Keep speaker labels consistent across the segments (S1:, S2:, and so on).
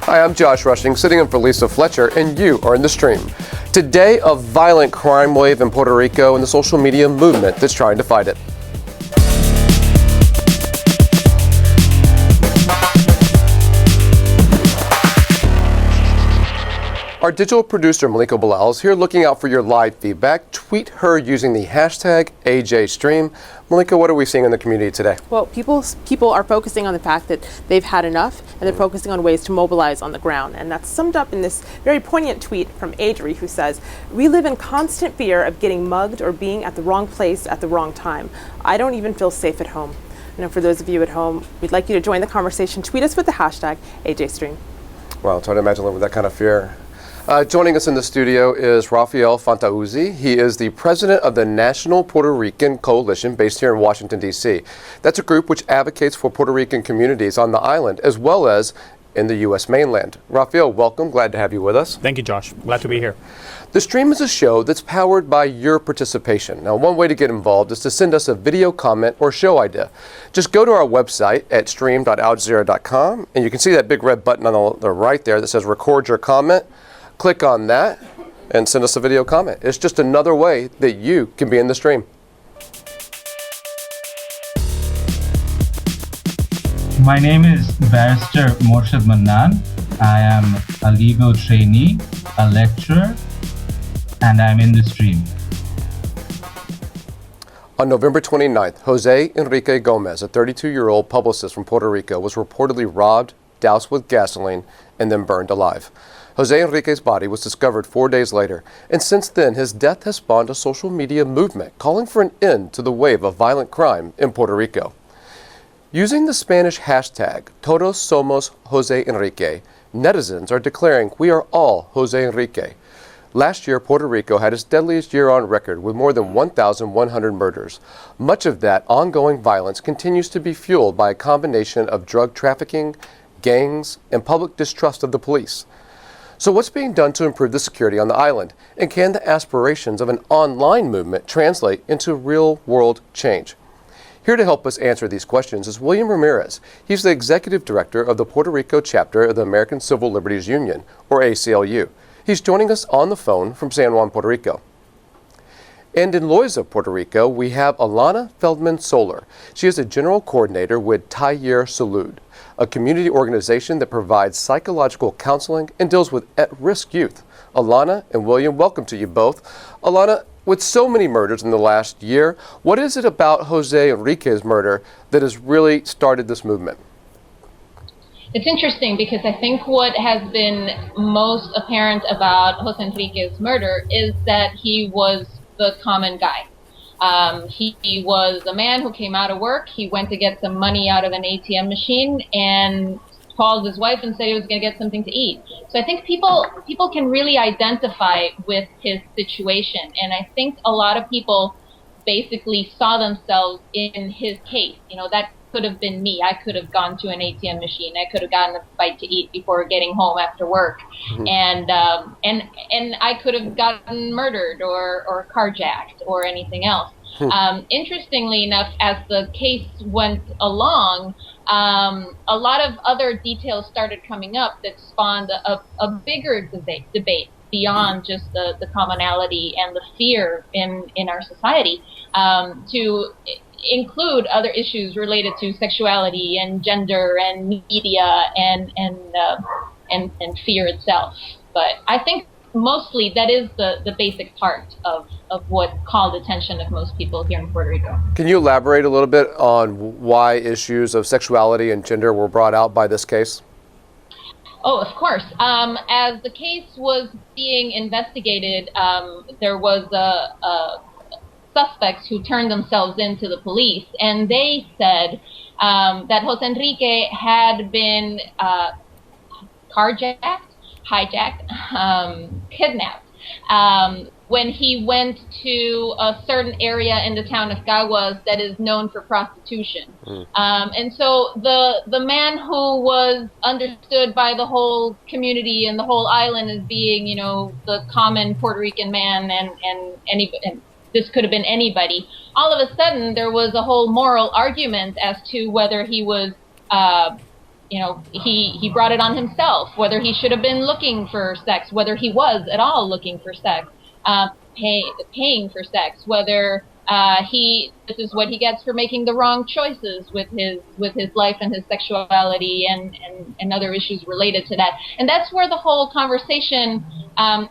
S1: Hi, I'm Josh Rushing, sitting in for Lisa Fletcher, and you are in the stream. Today, a violent crime wave in Puerto Rico and the social media movement that's trying to fight it. Our digital producer, Malika Bilal, is here looking out for your live feedback. Tweet her using the hashtag AJStream. Malika, what are we seeing in the community today?
S2: Well, people are focusing on the fact that they've had enough, and they're focusing on ways to mobilize on the ground. And that's summed up in this very poignant tweet from Adri, who says, "We live in constant fear of getting mugged or being at the wrong place at the wrong time. I don't even feel safe at home." For those of you at home, we'd like you to join the conversation. Tweet us with the hashtag AJStream.
S1: Well, it's hard to imagine living with that kind of fear. Joining us in the studio is Rafael Fantauzzi. He is the president of the National Puerto Rican Coalition based here in Washington, D.C. That's a group which advocates for Puerto Rican communities on the island as well as in the U.S. mainland. Rafael, welcome. Glad to have you with us.
S3: Thank you, Josh. Glad to be here.
S1: The Stream is a show that's powered by your participation. Now, one way to get involved is to send us a video comment or show idea. Just go to our website at stream.aljazeera.com, and you can see that big red button on the right there that says record your comment. Click on that and send us a video comment. It's just another way that you can be in the stream.
S4: My name is Barrister Morshad Mannan. I am a legal trainee, a lecturer, and I'm in the stream.
S1: On November 29th, Jose Enrique Gomez, a 32-year-old publicist from Puerto Rico, was reportedly robbed, doused with gasoline, and then burned alive. Jose Enrique's body was discovered 4 days later, and since then his death has spawned a social media movement calling for an end to the wave of violent crime in Puerto Rico. Using the Spanish hashtag Todos Somos Jose Enrique, netizens are declaring we are all Jose Enrique. Last year, Puerto Rico had its deadliest year on record with more than 1,100 murders. Much of that ongoing violence continues to be fueled by a combination of drug trafficking, gangs, and public distrust of the police. So what's being done to improve the security on the island? And can the aspirations of an online movement translate into real-world change? Here to help us answer these questions is William Ramirez. He's the executive director of the Puerto Rico chapter of the American Civil Liberties Union, or ACLU. He's joining us on the phone from San Juan, Puerto Rico. And in Loiza, Puerto Rico, we have Alana Feldman Solar. She is a general coordinator with Taller Salud, a community organization that provides psychological counseling and deals with at-risk youth. Alana and William, welcome to you both. Alana, with so many murders in the last year, what is it about Jose Enrique's murder that has really started this movement?
S5: It's interesting because I think what has been most apparent about Jose Enrique's murder is that he was the common guy. He was a man who came out of work. He went to get some money out of an ATM machine and called his wife and said he was going to get something to eat. So I think people can really identify with his situation, and I think a lot of people basically saw themselves in his case. That could have been me. I could have gone to an ATM machine. I could have gotten a bite to eat before getting home after work, and I could have gotten murdered or carjacked or anything else. Interestingly enough, as the case went along, a lot of other details started coming up that spawned a bigger debate beyond just the commonality and the fear in our society, to include other issues related to sexuality and gender and media and fear itself. But I think mostly that is the basic part of what called attention of most people here in Puerto Rico.
S1: Can you elaborate a little bit on why issues of sexuality and gender were brought out by this case?
S5: Oh, of course. As the case was being investigated, there was suspects who turned themselves into the police, and they said that Jose Enrique had been carjacked, hijacked, kidnapped when he went to a certain area in the town of Caguas that is known for prostitution. And so the man who was understood by the whole community and the whole island as being, the common Puerto Rican man and this could have been anybody. All of a sudden, there was a whole moral argument as to whether he was he brought it on himself, whether he should have been looking for sex, whether he was at all looking for sex, paying for sex, whether this is what he gets for making the wrong choices with his life and his sexuality and other issues related to that. And that's where the whole conversation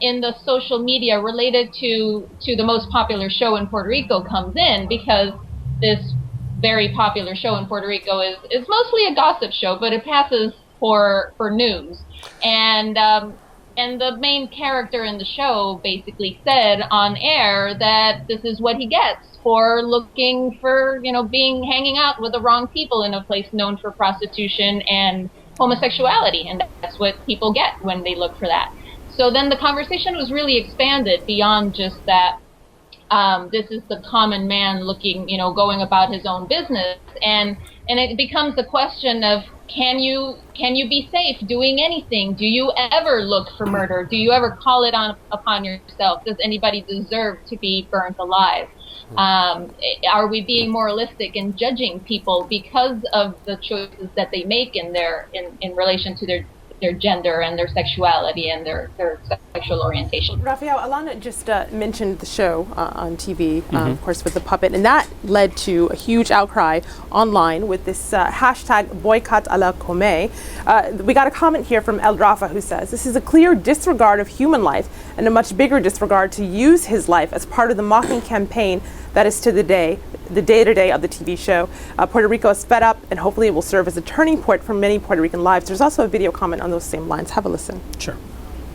S5: in the social media related to the most popular show in Puerto Rico comes in, because this very popular show in Puerto Rico is mostly a gossip show, but it passes for news. And the main character in the show basically said on air that this is what he gets for looking for, hanging out with the wrong people in a place known for prostitution and homosexuality. And that's what people get when they look for that. So then the conversation was really expanded beyond just that. This is the common man looking, going about his own business. And it becomes a question of, can you be safe doing anything? Do you ever look for murder? Do you ever call it upon yourself? Does anybody deserve to be burnt alive? Are we being moralistic and judging people because of the choices that they make in relation to their gender and their sexuality and their sexual orientation?
S2: Rafael, Alana just mentioned the show on TV, of course, with the puppet, and that led to a huge outcry online with this hashtag boycott a la Comé. We got a comment here from El Rafa who says, this is a clear disregard of human life and a much bigger disregard to use his life as part of the mocking campaign that is to the day-to-day of the TV show. Puerto Rico is fed up, and hopefully it will serve as a turning point for many Puerto Rican lives. There's also a video comment on those same lines. Have a listen.
S3: Sure.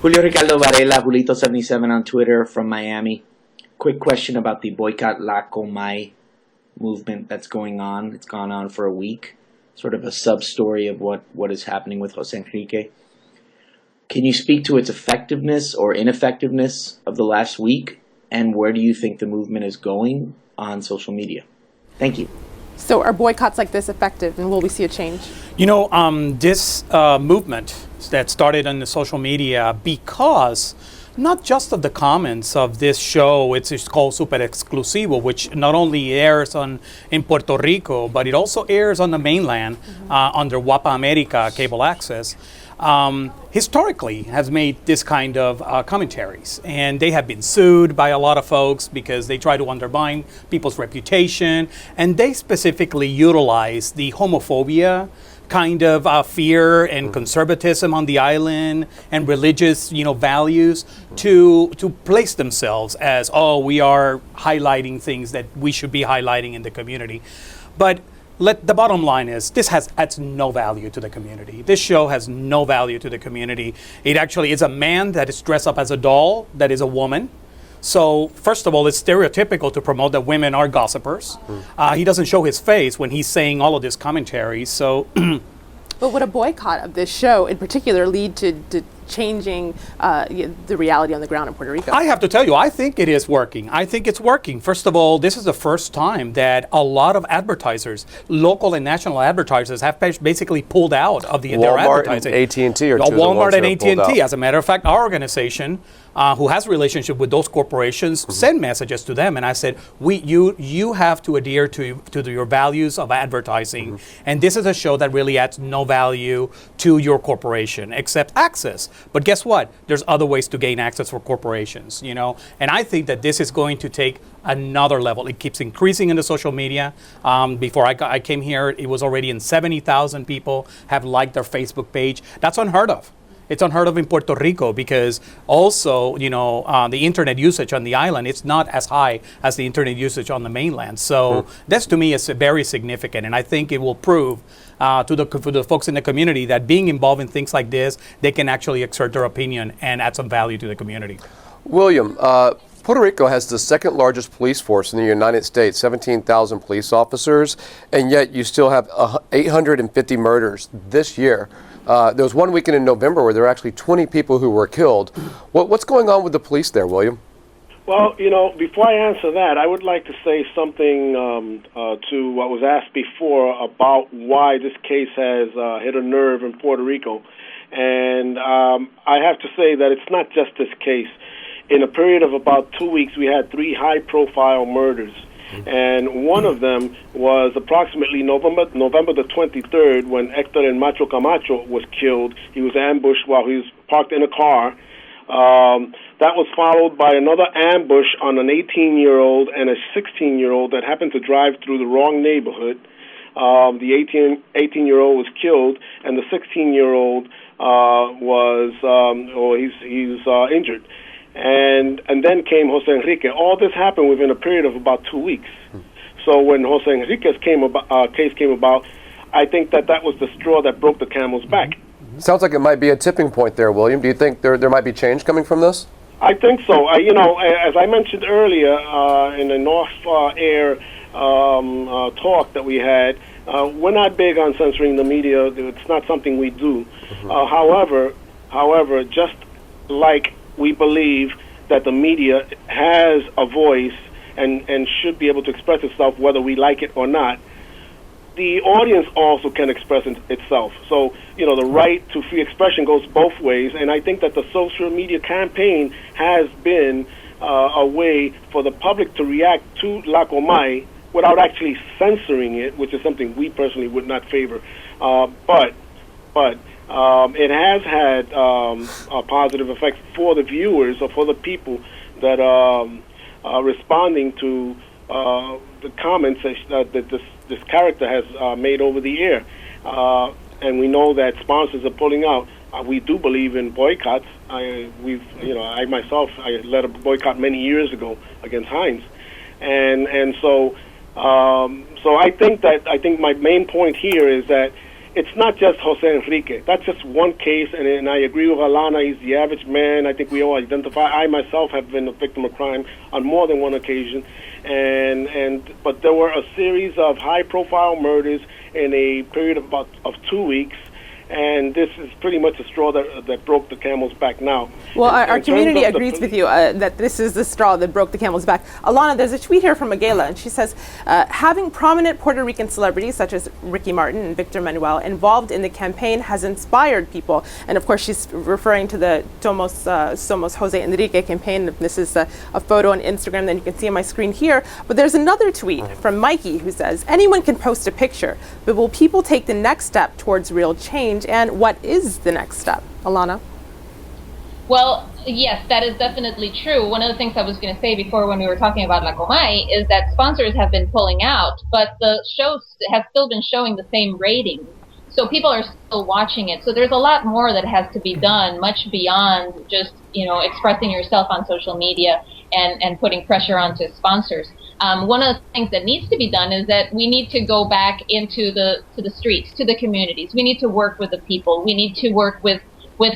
S3: Julio Ricardo Varela, Julito77 on Twitter from Miami. Quick question about the Boycott La Comay movement that's going on. It's gone on for a week. Sort of a sub-story of what is happening with Jose Enrique. Can you speak to its effectiveness or ineffectiveness of the last week? And where do you think the movement is going on social media? Thank you.
S2: So are boycotts like this effective, and will we see a change?
S6: This movement that started on the social media, because not just of the comments of this show, it's called Super Exclusiva, which not only airs in Puerto Rico, but it also airs on the mainland under Guapa America cable access. Historically has made this kind of commentaries, and they have been sued by a lot of folks because they try to undermine people's reputation, and they specifically utilize the homophobia kind of fear and conservatism on the island and religious values to place themselves as, we are highlighting things that we should be highlighting in the community. But the bottom line is, this adds no value to the community. This show has no value to the community. It actually is a man that is dressed up as a doll that is a woman. So first of all, it's stereotypical to promote that women are gossipers. He doesn't show his face when he's saying all of this commentary. So,
S2: but would a boycott of this show in particular lead to changing the reality on the ground in Puerto Rico?
S6: I have to tell you, I think it is working. I think it's working. First of all, this is the first time that a lot of advertisers, local and national advertisers, have basically pulled out of their advertising.
S1: Walmart and AT&T are two of the
S6: Walmart
S1: ones
S6: and
S1: that have pulled
S6: AT&T.
S1: out.
S6: As a matter of fact, our organization, who has a relationship with those corporations, send messages to them, and I said, you have to adhere to your values of advertising, and this is a show that really adds no value to your corporation except access. But guess what? There's other ways to gain access for corporations, and I think that this is going to take another level. It keeps increasing in the social media. Before I came here, it was already in 70,000 people have liked their Facebook page. That's unheard of. It's unheard of in Puerto Rico because also, the internet usage on the island, it's not as high as the internet usage on the mainland. So this to me is very significant, and I think it will prove to the folks in the community that being involved in things like this, they can actually exert their opinion and add some value to the community.
S1: William, Puerto Rico has the second largest police force in the United States, 17,000 police officers, and yet you still have 850 murders this year. There was one weekend in November where there were actually 20 people who were killed. What's going on with the police there, William?
S7: Well, before I answer that, I would like to say something to what was asked before about why this case has hit a nerve in Puerto Rico. And I have to say that it's not just this case. In a period of about 2 weeks, we had 3 high-profile murders. And one of them was approximately November the 23rd, when Hector El Macho Camacho was killed. He was ambushed while he was parked in a car. That was followed by another ambush on an 18-year-old and a 16-year-old that happened to drive through the wrong neighborhood. The 18-year-old was killed, and the 16-year-old he's injured. And then came Jose Enrique. All this happened within a period of about 2 weeks. So when Jose Enrique's case came about, I think that was the straw that broke the camel's back.
S1: Sounds like it might be a tipping point there, William. Do you think there might be change coming from this?
S7: I think so. As I mentioned earlier in an off-air talk that we had, we're not big on censoring the media. It's not something we do. However, just like we believe that the media has a voice and should be able to express itself whether we like it or not, the audience also can express itself. So, the right to free expression goes both ways, and I think that the social media campaign has been a way for the public to react to La Comay without actually censoring it, which is something we personally would not favor. But it has had a positive effect for the viewers or for the people that are responding to the comments that this character has made over the air. And we know that sponsors are pulling out. We do believe in boycotts. I myself led a boycott many years ago against Heinz, and so I think my main point here is that it's not just Jose Enrique. That's just one case, and I agree with Alana. He's the average man. I think we all identify. I myself have been a victim of crime on more than one occasion, but there were a series of high-profile murders in a period of 2 weeks. And this is pretty much a straw that broke the camel's back now.
S2: Well, our community agrees with you that this is the straw that broke the camel's back. Alana, there's a tweet here from Miguela, and she says, having prominent Puerto Rican celebrities such as Ricky Martin and Victor Manuel involved in the campaign has inspired people. And of course, she's referring to the Todos Somos Jose Enrique campaign. This is a photo on Instagram that you can see on my screen here. But there's another tweet from Mikey who says, anyone can post a picture, but will people take the next step towards real change? And what is the next step? Alana?
S5: Well, yes, that is definitely true. One of the things I was going to say before when we were talking about La Comay is that sponsors have been pulling out, but the show has still been showing the same ratings. So people are still watching it. So there's a lot more that has to be done, much beyond just, expressing yourself on social media and putting pressure onto sponsors. One of the things that needs to be done is that we need to go back into the streets, to the communities. We need to work with the people. We need to work with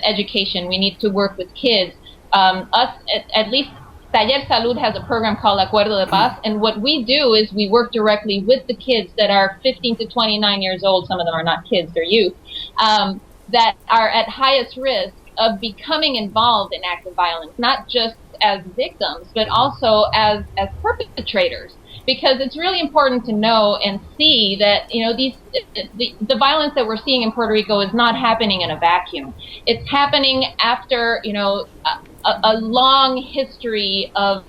S5: education. We need to work with kids. At least Taller Salud has a program called Acuerdo de Paz, and what we do is we work directly with the kids that are 15 to 29 years old. Some of them are not kids, they're youth, that are at highest risk of becoming involved in acts of violence, not just as victims, but also as perpetrators. Because it's really important to know and see that the violence that we're seeing in Puerto Rico is not happening in a vacuum. It's happening after a long history of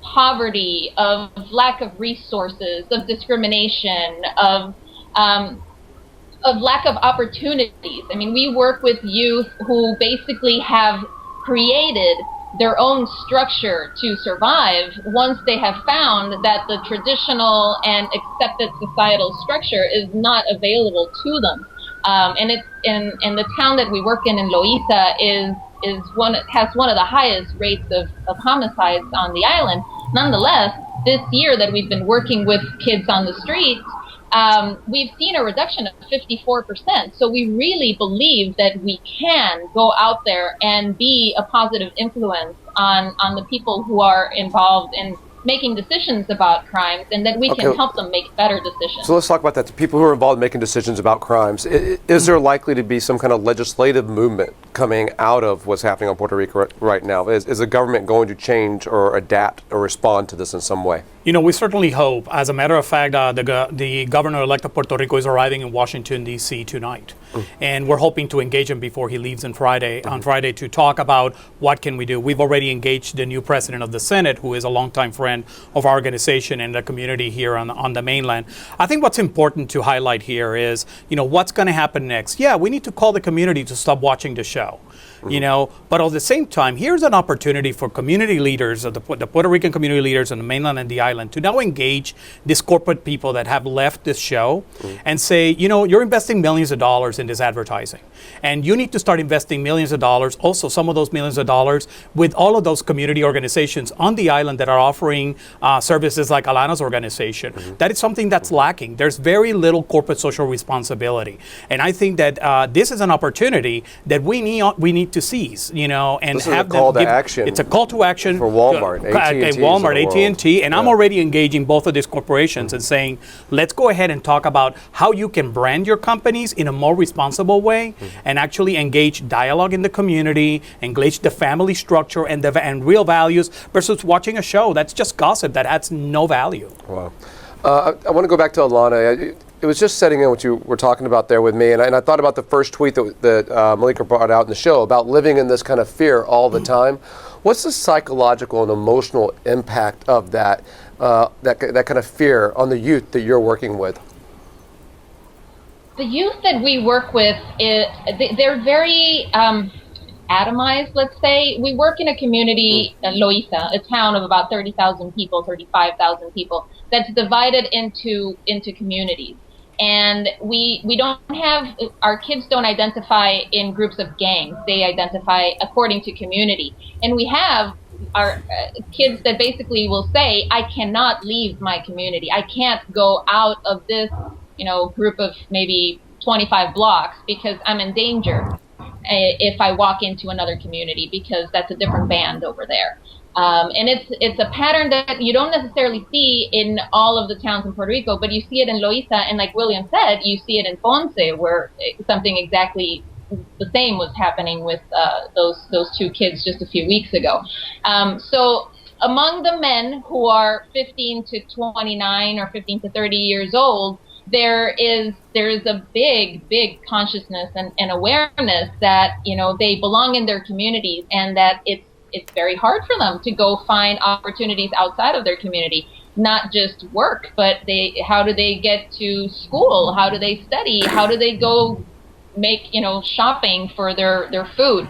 S5: poverty, of lack of resources, of discrimination, of lack of opportunities. I mean, we work with youth who basically have created their own structure to survive once they have found that the traditional and accepted societal structure is not available to them. And it's in the town that we work in Loíza, has one of the highest rates of homicides on the island. Nonetheless, this year that we've been working with kids on the streets, we've seen a reduction of 54%. So we really believe that we can go out there and be a positive influence on the people who are involved in making decisions about crimes, and that we can help them make better decisions.
S1: So let's talk about that. The people who are involved in making decisions about crimes. Is there likely to be some kind of legislative movement coming out of what's happening on Puerto Rico right now? Is the government going to change or adapt or respond to this in some way?
S6: You know, we certainly hope. As a matter of fact, the governor-elect of Puerto Rico is arriving in Washington, D.C. tonight. And we're hoping to engage him before he leaves on Friday to talk about what can we do. We've already engaged the new president of the Senate, who is a longtime friend of our organization and the community here on the mainland. I think what's important to highlight here is, you know, what's going to happen next. Yeah, we need to call the community to stop watching the show. You know, but at the same time, here's an opportunity for community leaders, the Puerto Rican community leaders on the mainland and the island, to now engage these corporate people that have left this show and say, you know, you're investing millions of dollars in this advertising, and you need to start investing millions of dollars, also some of those millions of dollars, with all of those community organizations on the island that are offering services like Alana's organization. That is something that's lacking. There's very little corporate social responsibility, and I think that this is an opportunity that we need to seize, you know, and
S1: this is
S6: have
S1: a call
S6: them
S1: to action.
S6: It's a call to action
S1: for Walmart,
S6: AT&T, and I'm already engaging both of these corporations and saying, let's go ahead and talk about how you can brand your companies in a more responsible way and actually engage dialogue in the community, engage the family structure and real values versus watching a show that's just gossip that adds no value.
S1: Wow. I want to go back to Alana. It was just setting in what you were talking about there with me, and I thought about the first tweet that Malika brought out in the show about living in this kind of fear all the time. What's the psychological and emotional impact of that kind of fear on the youth that you're working with?
S5: The youth that we work with, they're very atomized, let's say. We work in a community, Loíza, a town of about 30,000 people, 35,000 people, that's divided into communities. And we don't have, our kids don't identify in groups of gangs. They identify according to community. And we have our kids that basically will say, I cannot leave my community. I can't go out of this, you know, group of maybe 25 blocks because I'm in danger if I walk into another community because that's a different band over there. And it's a pattern that you don't necessarily see in all of the towns in Puerto Rico, but you see it in Loíza, and like William said, you see it in Ponce, where something exactly the same was happening with those two kids just a few weeks ago. So among the men who are 15 to 29 or 15 to 30 years old, there is a big consciousness and awareness that, you know, they belong in their communities and that it's very hard for them to go find opportunities outside of their community, not just work, but how do they get to school? How do they study? How do they go make, you know, shopping for their food?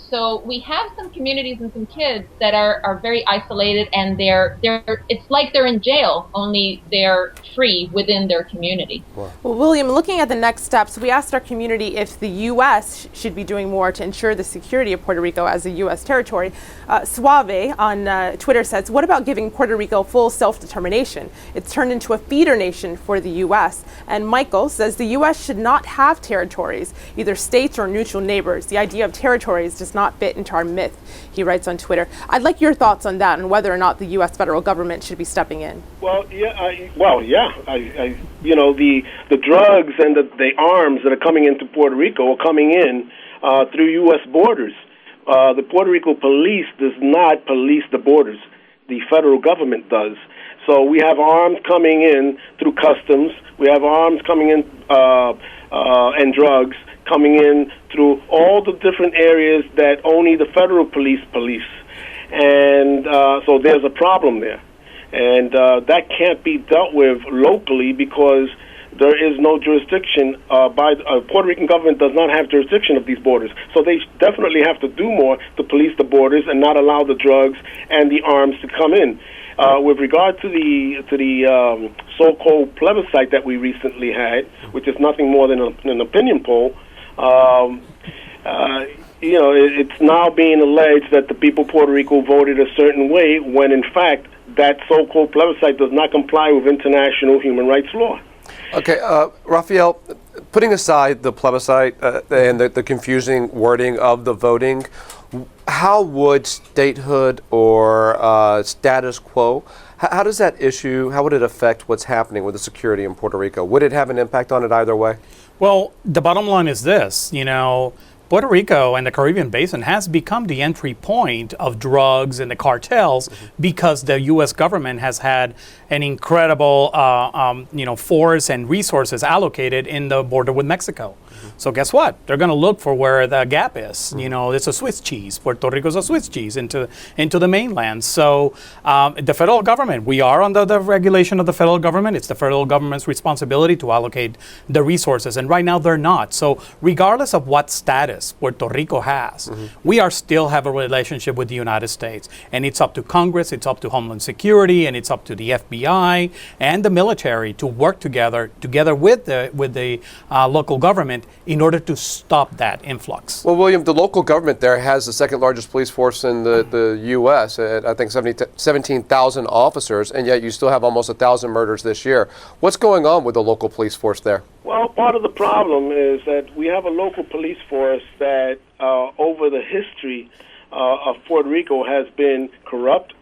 S5: So we have some communities and some kids that are very isolated, and it's like they're in jail, only they're free within their community.
S2: Well, William, looking at the next steps, we asked our community if the U.S. should be doing more to ensure the security of Puerto Rico as a U.S. territory. Suave on Twitter says, what about giving Puerto Rico full self-determination? It's turned into a feeder nation for the U.S. And Michael says the U.S. should not have territories, either states or neutral neighbors. The idea of territories does not fit into our myth, he writes on Twitter. I'd like your thoughts on that and whether or not the U.S. federal government should be stepping in.
S7: Well, yeah, you know, the drugs and the arms that are coming into Puerto Rico are coming in through U.S. borders. The Puerto Rico police does not police the borders. The federal government does. So we have arms coming in through customs. We have arms coming in and drugs coming in through all the different areas that only the federal police police. And so there's a problem there. And that can't be dealt with locally because there is no jurisdiction Puerto Rican government does not have jurisdiction of these borders. So they definitely have to do more to police the borders and not allow the drugs and the arms to come in. With regard to the so-called plebiscite that we recently had, which is nothing more than an opinion poll, you know, it's now being alleged that the people of Puerto Rico voted a certain way when, in fact, that so-called plebiscite does not comply with international human rights law.
S1: Okay, Rafael, putting aside the plebiscite and the confusing wording of the voting, how would statehood or status quo, how does that issue, how would it affect what's happening with the security in Puerto Rico? Would it have an impact on it either way?
S6: Well, the bottom line is this, you know, Puerto Rico and the Caribbean Basin has become the entry point of drugs and the cartels because the U.S. government has had an incredible, force and resources allocated in the border with Mexico. So guess what? They're going to look for where the gap is. It's a Swiss cheese. Puerto Rico's a Swiss cheese into the mainland. So the federal government, we are under the regulation of the federal government. It's the federal government's responsibility to allocate the resources. And right now they're not. So regardless of what status Puerto Rico has, we are still have a relationship with the United States. And it's up to Congress, it's up to Homeland Security, and it's up to the FBI and the military to work together with the local government in order to stop that influx.
S1: Well, William, the local government there has the second largest police force in the U.S. at, I think, 17,000 officers, and yet you still have almost 1,000 murders this year. What's going on with the local police force there?
S7: Well, part of the problem is that we have a local police force that, over the history of Puerto Rico, has been corrupt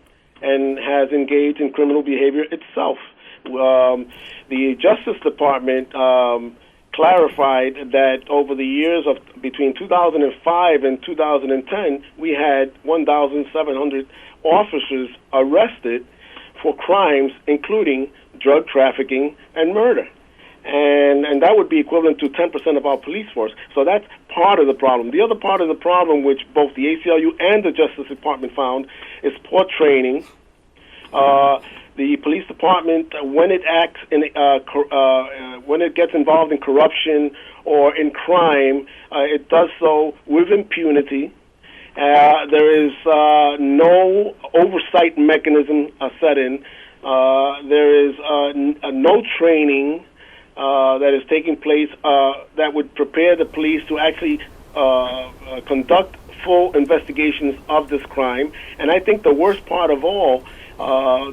S7: and has engaged in criminal behavior itself. The Justice Department clarified that over the years of between 2005 and 2010, we had 1,700 officers arrested for crimes including drug trafficking and murder. And that would be equivalent to 10% of our police force. So that's part of the problem. The other part of the problem, which both the ACLU and the Justice Department found, is poor training. The police department, when it acts when it gets involved in corruption or in crime, it does so with impunity. There is no oversight mechanism set in. There is no training that is taking place that would prepare the police to actually conduct full investigations of this crime. And I think the worst part of all,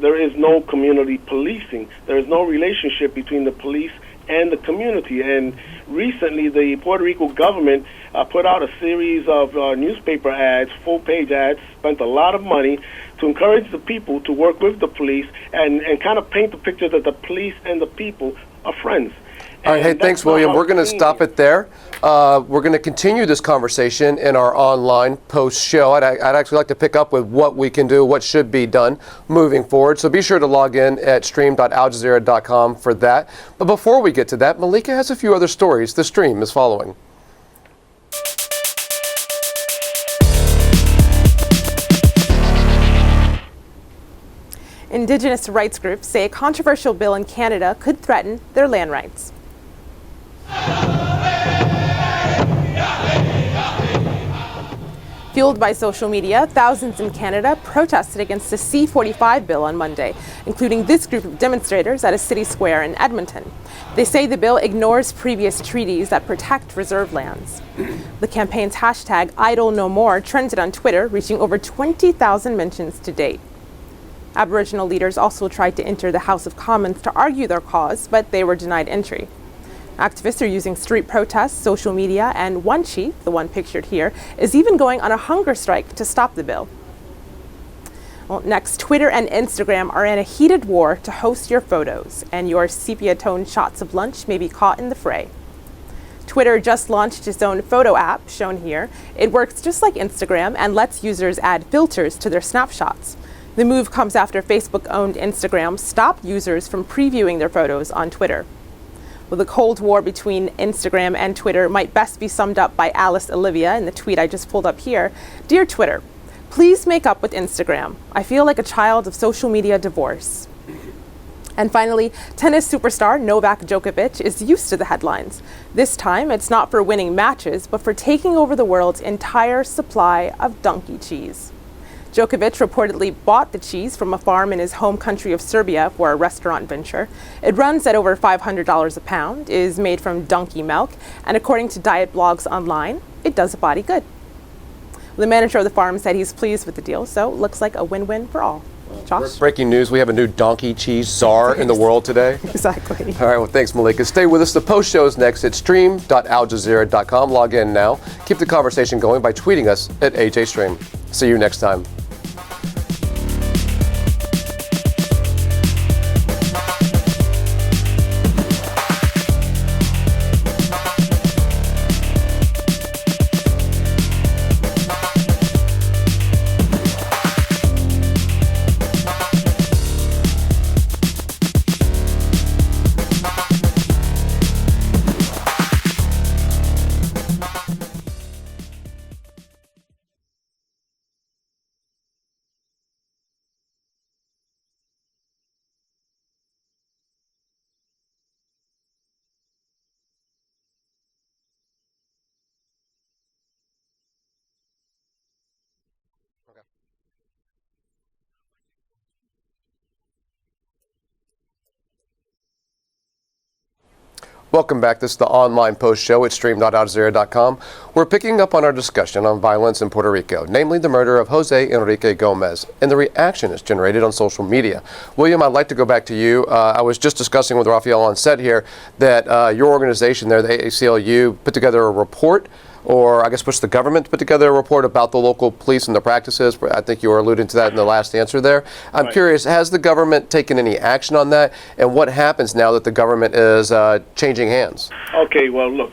S7: there is no community policing. There is no relationship between the police and the community. And recently, the Puerto Rico government put out a series of newspaper ads, full-page ads, spent a lot of money to encourage the people to work with the police and kind of paint the picture that the police and the people are friends.
S1: All right, hey, thanks, William. We're going to stop it there. We're going to continue this conversation in our online post-show. I'd actually like to pick up with what we can do, what should be done moving forward. So be sure to log in at stream.aljazeera.com for that. But before we get to that, Malika has a few other stories. The stream is following.
S2: Indigenous rights groups say a controversial bill in Canada could threaten their land rights. Fueled by social media, thousands in Canada protested against the C-45 bill on Monday, including this group of demonstrators at a city square in Edmonton. They say the bill ignores previous treaties that protect reserve lands. The campaign's hashtag #IdleNoMore trended on Twitter, reaching over 20,000 mentions to date. Aboriginal leaders also tried to enter the House of Commons to argue their cause, but they were denied entry. Activists are using street protests, social media, and one chief, the one pictured here, is even going on a hunger strike to stop the bill. Well, next, Twitter and Instagram are in a heated war to host your photos, and your sepia-toned shots of lunch may be caught in the fray. Twitter just launched its own photo app, shown here. It works just like Instagram and lets users add filters to their snapshots. The move comes after Facebook-owned Instagram stopped users from previewing their photos on Twitter. Well, the Cold War between Instagram and Twitter might best be summed up by Alice Olivia in the tweet I just pulled up here. Dear Twitter, please make up with Instagram. I feel like a child of social media divorce. And finally, tennis superstar Novak Djokovic is used to the headlines. This time, it's not for winning matches, but for taking over the world's entire supply of donkey cheese. Djokovic reportedly bought the cheese from a farm in his home country of Serbia for a restaurant venture. It runs at over $500 a pound, is made from donkey milk, and according to diet blogs online, it does a body good. The manager of the farm said he's pleased with the deal, so it looks like a win-win for all. Josh?
S1: Breaking news, we have a new donkey cheese czar in the world today.
S2: Exactly.
S1: All right, well, thanks, Malika. Stay with us. The post show is next at stream.aljazeera.com. Log in now. Keep the conversation going by tweeting us at AJStream. See you next time. Welcome back. This is the online post show at stream.aljazeera.com. We're picking up on our discussion on violence in Puerto Rico, namely the murder of Jose Enrique Gomez, and the reaction it's generated on social media. William, I'd like to go back to you. I was just discussing with Rafael on set here that your organization there, the ACLU, put together a report, or I guess pushed the government to put together a report about the local police and the practices. I think you were alluding to that in the last answer there. I'm curious, has the government taken any action on that, and what happens now that the government is changing hands?
S7: Okay, well, look,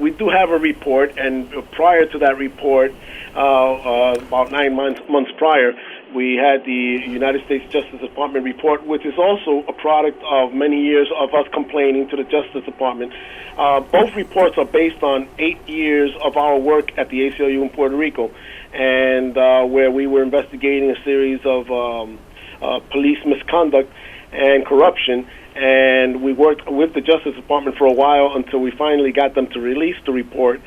S7: we do have a report, and prior to that report, about 9 months prior, we had the United States Justice Department report, which is also a product of many years of us complaining to the Justice Department. Both reports are based on 8 years of our work at the ACLU in Puerto Rico, and where we were investigating a series of police misconduct and corruption. And we worked with the Justice Department for a while until we finally got them to release the report.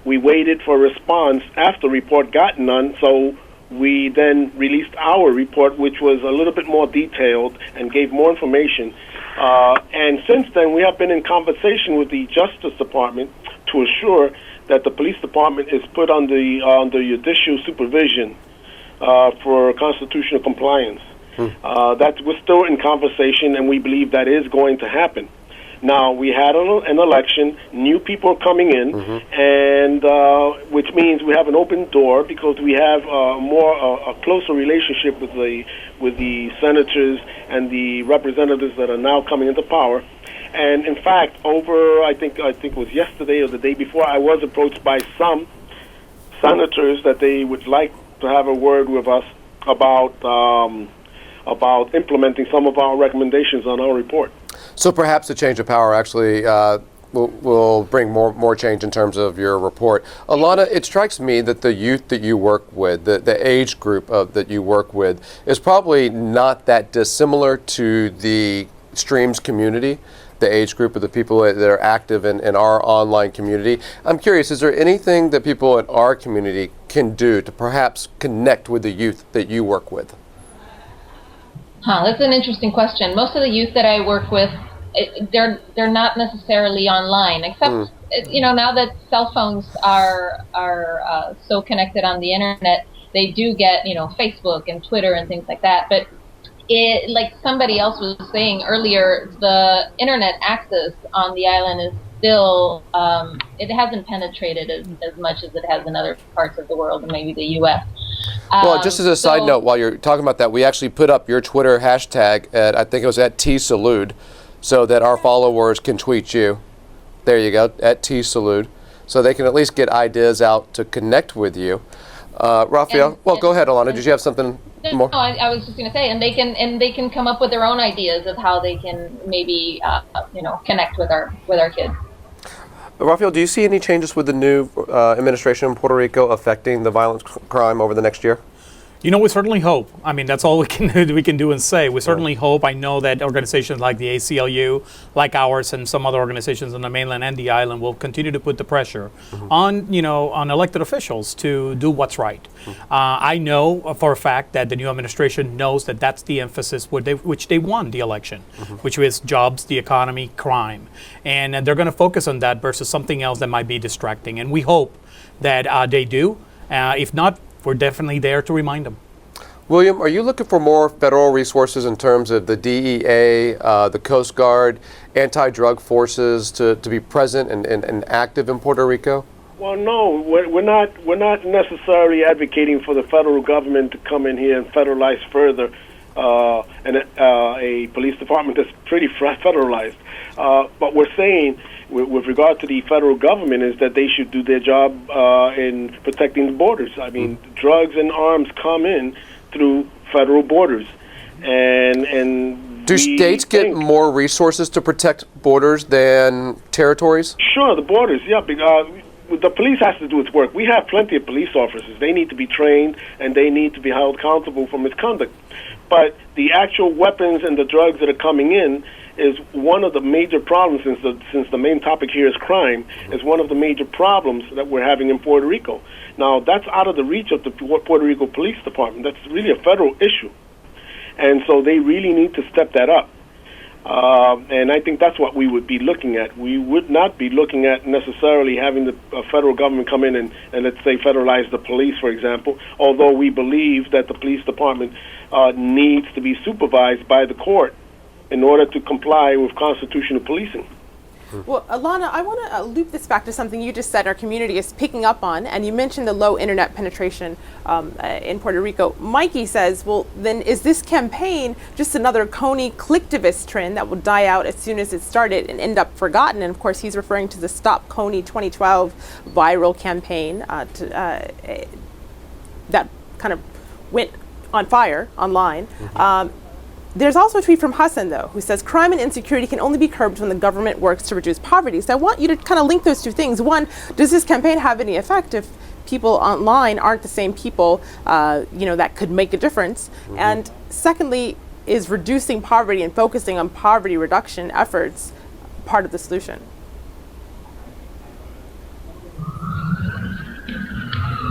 S7: We waited for a response after the report got none, so we then released our report, which was a little bit more detailed and gave more information. And since then, we have been in conversation with the Justice Department to assure that the police department is put under judicial supervision for constitutional compliance. That we're still in conversation, and we believe that is going to happen. Now, we had an election, new people are coming in, and which means we have an open door because we have a closer relationship with the senators and the representatives that are now coming into power. And in fact, I think it was yesterday or the day before, I was approached by some senators that they would like to have a word with us about implementing some of our recommendations on our report.
S1: So perhaps the change of power actually will bring more change in terms of your report. Alana, it strikes me that the youth that you work with, the age group that you work with, is probably not that dissimilar to the Streams community, the age group of the people that are active in our online community. I'm curious, is there anything that people in our community can do to perhaps connect with the youth that you work with?
S5: That's an interesting question. Most of the youth that I work with, they're not necessarily online, except now that cell phones are so connected on the internet, they do get Facebook and Twitter and things like that. But like somebody else was saying earlier, the internet access on the island is still it hasn't penetrated as much as it has in other parts of the world and maybe the U.S.
S1: Well, just as a side note, while you're talking about that, we actually put up your Twitter hashtag I think it was @TSalud, so that our followers can tweet you. There you go, @TSalud, so they can at least get ideas out to connect with you. Rafael, go ahead, Alana. Did you have something more?
S5: No, I was just going to say, and they can come up with their own ideas of how they can maybe connect with our kids.
S1: Rafael, do you see any changes with the new administration in Puerto Rico affecting the violent crime over the next year?
S6: We certainly hope. I mean, that's all we can do and say. We certainly hope. I know that organizations like the ACLU, like ours, and some other organizations on the mainland and the island will continue to put the pressure on elected officials to do what's right. I know for a fact that the new administration knows that that's the emphasis which they won the election, which is jobs, the economy, crime, and they're going to focus on that versus something else that might be distracting. And we hope that they do. If not, we're definitely there to remind them.
S1: William, are you looking for more federal resources in terms of the DEA, the Coast Guard, anti-drug forces to be present and active in Puerto Rico?
S7: Well, no, we're not necessarily advocating for the federal government to come in here and federalize further a police department that's pretty federalized. But we're saying, with regard to the federal government, is that they should do their job in protecting the borders. I mean, drugs and arms come in through federal borders, and
S1: do states get more resources to protect borders than territories?
S7: Sure, the borders, yeah. The police has to do its work. We have plenty of police officers. They need to be trained, and they need to be held accountable for misconduct. But the actual weapons and the drugs that are coming in is one of the major problems, since the main topic here is crime, is one of the major problems that we're having in Puerto Rico. Now, that's out of the reach of the Puerto Rico Police Department. That's really a federal issue. And so they really need to step that up. And I think that's what we would be looking at. We would not be looking at necessarily having the federal government come in and let's say, federalize the police, for example, although we believe that the police department needs to be supervised by the court in order to comply with constitutional policing.
S2: Well, Alana, I want to loop this back to something you just said our community is picking up on, and you mentioned the low internet penetration in Puerto Rico. Mikey says, well, then is this campaign just another Coney clicktivist trend that will die out as soon as it started and end up forgotten? And of course, he's referring to the Stop Coney 2012 viral campaign that kind of went on fire online. There's also a tweet from Hassan, though, who says, crime and insecurity can only be curbed when the government works to reduce poverty. So I want you to kind of link those two things. One, does this campaign have any effect if people online aren't the same people, that could make a difference? And secondly, is reducing poverty and focusing on poverty reduction efforts part of the solution?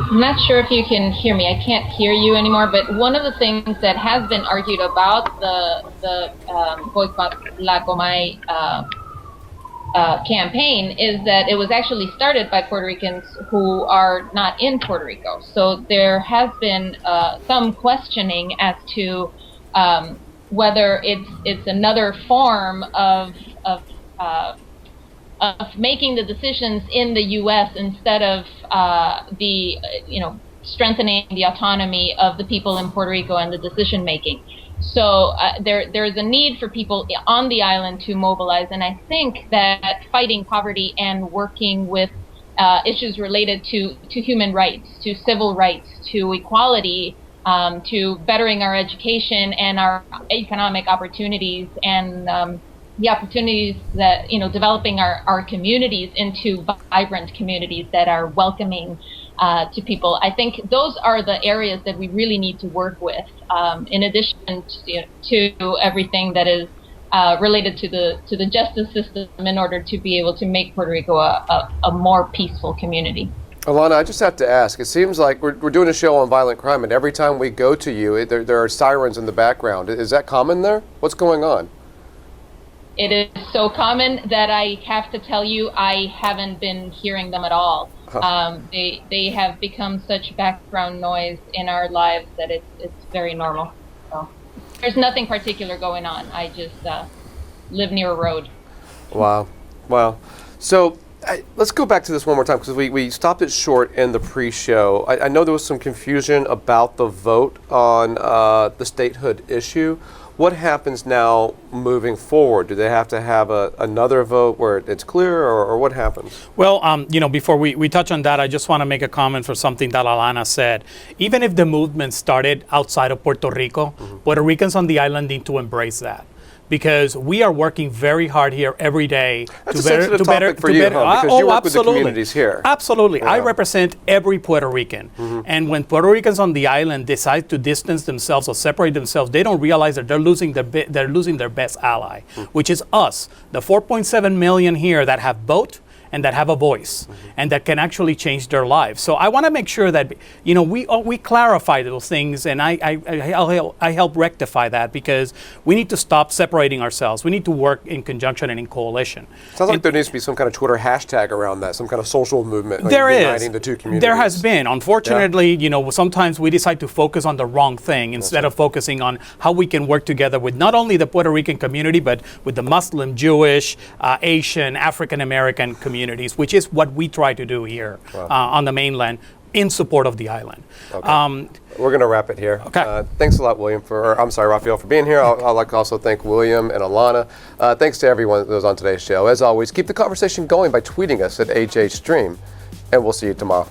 S5: I'm not sure if you can hear me. I can't hear you anymore. But one of the things that has been argued about the Boycott La Comay campaign is that it was actually started by Puerto Ricans who are not in Puerto Rico. So there has been some questioning as to whether it's another form of making the decisions in the U.S. instead of strengthening the autonomy of the people in Puerto Rico and the decision making. So there's a need for people on the island to mobilize, and I think that fighting poverty and working with issues related to human rights, to civil rights, to equality, to bettering our education and our economic opportunities, and the opportunities that, developing our communities into vibrant communities that are welcoming to people. I think those are the areas that we really need to work with, in addition to everything that is related to the justice system in order to be able to make Puerto Rico a more peaceful community.
S1: Alana, I just have to ask, it seems like we're doing a show on violent crime, and every time we go to you, there are sirens in the background. Is that common there? What's going on?
S5: It is so common that I have to tell you I haven't been hearing them at all. They have become such background noise in our lives that it's very normal. So there's nothing particular going on. I just live near a road.
S1: Wow. So let's go back to this one more time, because we stopped it short in the pre-show. I know there was some confusion about the vote on the statehood issue. What happens now moving forward? Do they have to have another vote where it's clear, or what happens?
S6: Well, before we touch on that, I just want to make a comment for something that Alana said. Even if the movement started outside of Puerto Rico, Puerto Ricans on the island need to embrace that, because we are working very hard here every day
S1: That's a sensitive topic for you, because you work with the communities here.
S6: Absolutely.
S1: Yeah.
S6: I represent every Puerto Rican. And when Puerto Ricans on the island decide to distance themselves or separate themselves, they don't realize that they're losing their best ally, which is us, the 4.7 million here that have vote and that have a voice and that can actually change their lives. So I want to make sure that we clarify those things, and I help rectify that, because we need to stop separating ourselves. We need to work in conjunction and in coalition.
S1: Sounds like there needs to be some kind of Twitter hashtag around that, some kind of social movement, like
S6: there
S1: uniting
S6: is.
S1: The two communities.
S6: There has been. Unfortunately, sometimes we decide to focus on the wrong thing instead of focusing on how we can work together with not only the Puerto Rican community, but with the Muslim, Jewish, Asian, African American communities, which is what we try to do here on the mainland in support of the island.
S1: Okay. We're going to wrap it here.
S6: Okay.
S1: Thanks a lot, Rafael, for being here. I'd like to also thank William and Alana. Thanks to everyone that was on today's show. As always, keep the conversation going by tweeting us at HHStream, and we'll see you tomorrow.